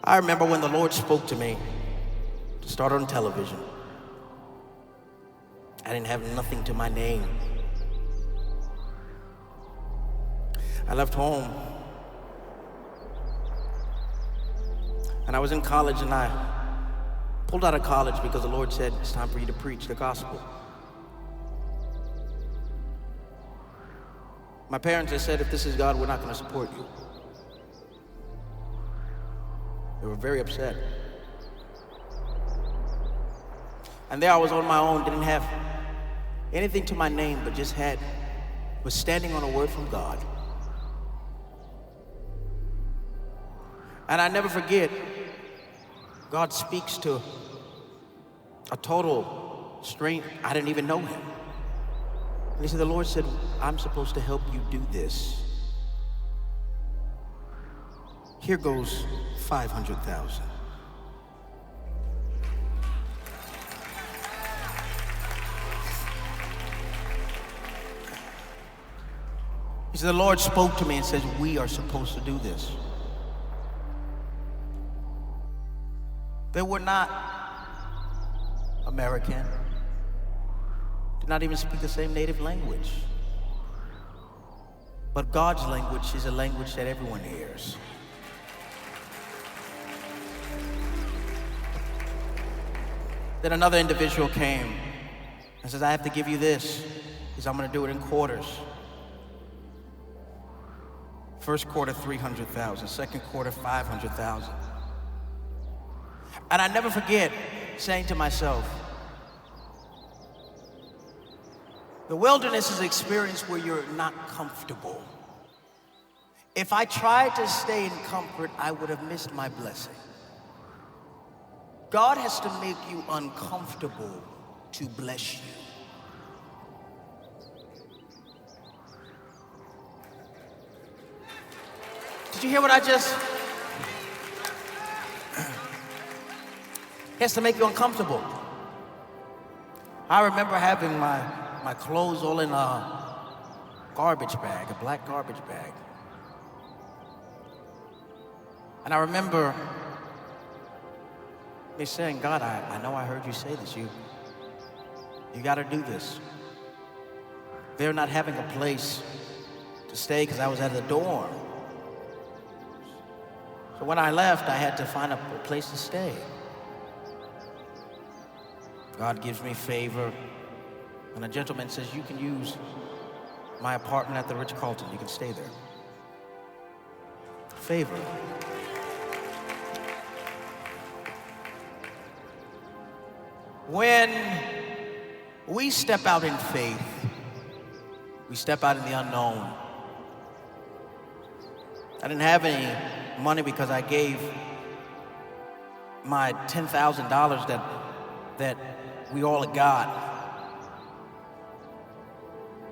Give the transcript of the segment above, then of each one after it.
I remember when the Lord spoke to me to start on television. I didn't have nothing to my name. I left home, and I was in college, and I pulled out of college because the Lord said, it's time for you to preach the gospel. My parents, they said, if this is God, we're not going to support you. They were very upset. And there I was on my own, didn't have anything to my name, but was standing on a word from God. And I never forget, God speaks to a total stranger. I didn't even know him. And he said, the Lord said, I'm supposed to help you do this. Here goes 500,000. He said, the Lord spoke to me and says, we are supposed to do this. They were not American, did not even speak the same native language. But God's language is a language that everyone hears. Then another individual came and says, I have to give you this, because I'm going to do it in quarters. First quarter, 300,000. Second quarter, 500,000. And I never forget saying to myself, the wilderness is an experience where you're not comfortable. If I tried to stay in comfort, I would have missed my blessing. God has to make you uncomfortable to bless you. Did you hear what I just? He has to make you uncomfortable. I remember having my clothes all in a garbage bag, a black garbage bag. And I remember me saying, God, I know I heard you say this. You got to do this. They're not having a place to stay because I was at the dorm. So when I left, I had to find a place to stay. God gives me favor, and a gentleman says, you can use my apartment at the Ritz-Carlton. You can stay there. Favor. When we step out in faith, we step out in the unknown. I didn't have any money because I gave my $10,000 that we all got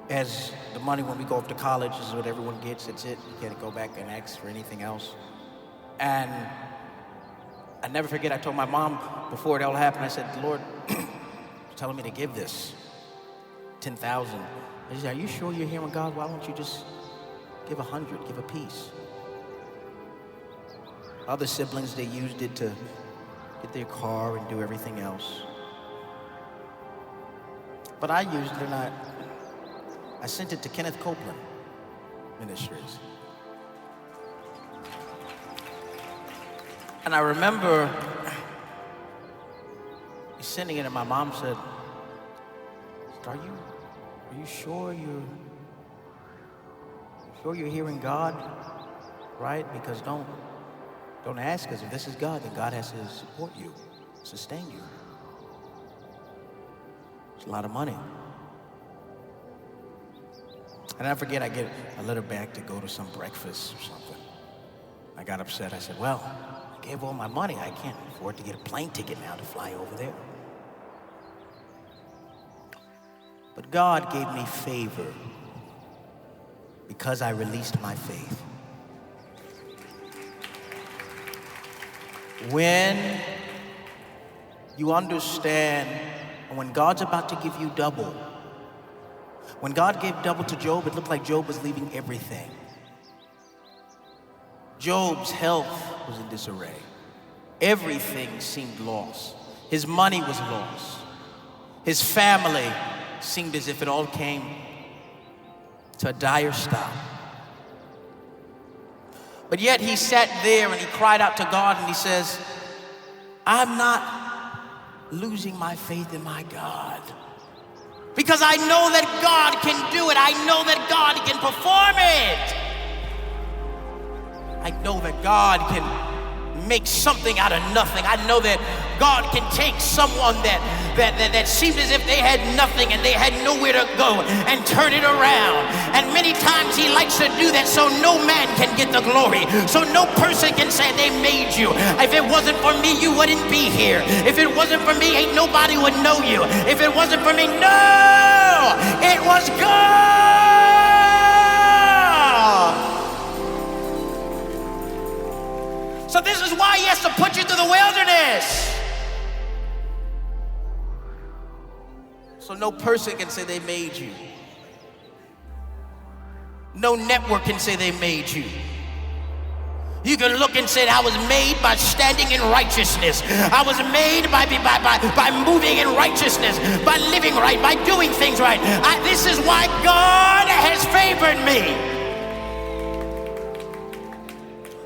as the money when we go off to college. This is what everyone gets. It's it. You can't go back and ask for anything else. And I never forget, I told my mom before it all happened, I said, Lord, telling me to give this $10,000. She said, are you sure you're hearing God? Why don't you just give 100, give a piece? Other siblings, they used it to get their car and do everything else. But I used it, and I sent it to Kenneth Copeland Ministries. And I remember sending it, and my mom said, are you sure you're hearing God? Right? Because don't ask us. If this is God, then God has to support you, sustain you. It's a lot of money. And I forget, I get a letter back to go to some breakfast or something. I got upset. I said, well, I gave all my money. I can't afford to get a plane ticket now to fly over there. But God gave me favor because I released my faith. When you understand, and when God's about to give you double, when God gave double to Job, it looked like Job was leaving everything. Job's health was in disarray. Everything seemed lost. His money was lost. His family seemed as if it all came to a dire stop. But yet he sat there and he cried out to God and he says, I'm not losing my faith in my God. Because I know that God can do it. I know that God can perform it. I know that God can make something out of nothing. I know that God can take someone that seemed as if they had nothing and they had nowhere to go and turn it around. And many times he likes to do that so no man can get the glory. So no person can say they made you. If it wasn't for me, you wouldn't be here. If it wasn't for me, ain't nobody would know you. If it wasn't for me, no, it was God. So this is why he has to put you through the wilderness. So no person can say they made you. No network can say they made you. You can look and say, I was made by standing in righteousness. I was made by moving in righteousness, by living right, by doing things right. This is why God has favored me.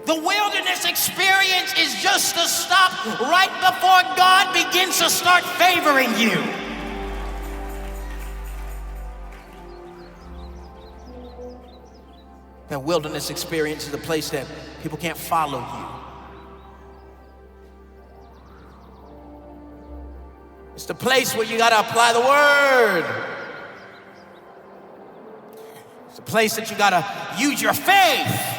The wilderness experience is just a stop right before God begins to start favoring you. That wilderness experience is a place that people can't follow you. It's the place where you gotta apply the word. It's a place that you gotta use your faith.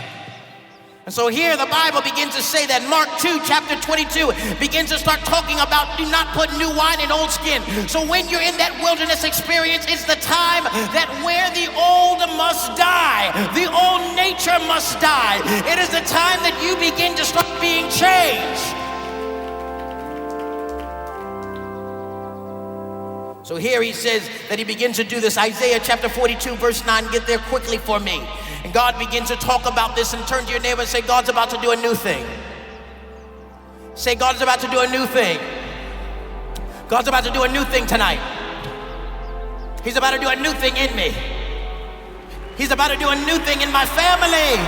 And so here the Bible begins to say that Mark 2, chapter 22, begins to start talking about do not put new wine in old skin. So when you're in that wilderness experience, it's the time that where the old must die, the old nature must die. It is the time that you begin to start being changed. So here he says that he begins to do this. Isaiah chapter 42, verse 9, get there quickly for me. And God begins to talk about this and turn to your neighbor and say, God's about to do a new thing. Say, God's about to do a new thing. God's about to do a new thing tonight. He's about to do a new thing in me. He's about to do a new thing in my family.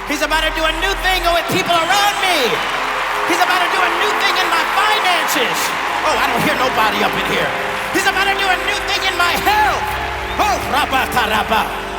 He's about to do a new thing with people around me. He's about to do a new thing in my finances. Oh, I don't hear nobody up in here. He's about to do a new thing in my health. Oh, rabba karaba.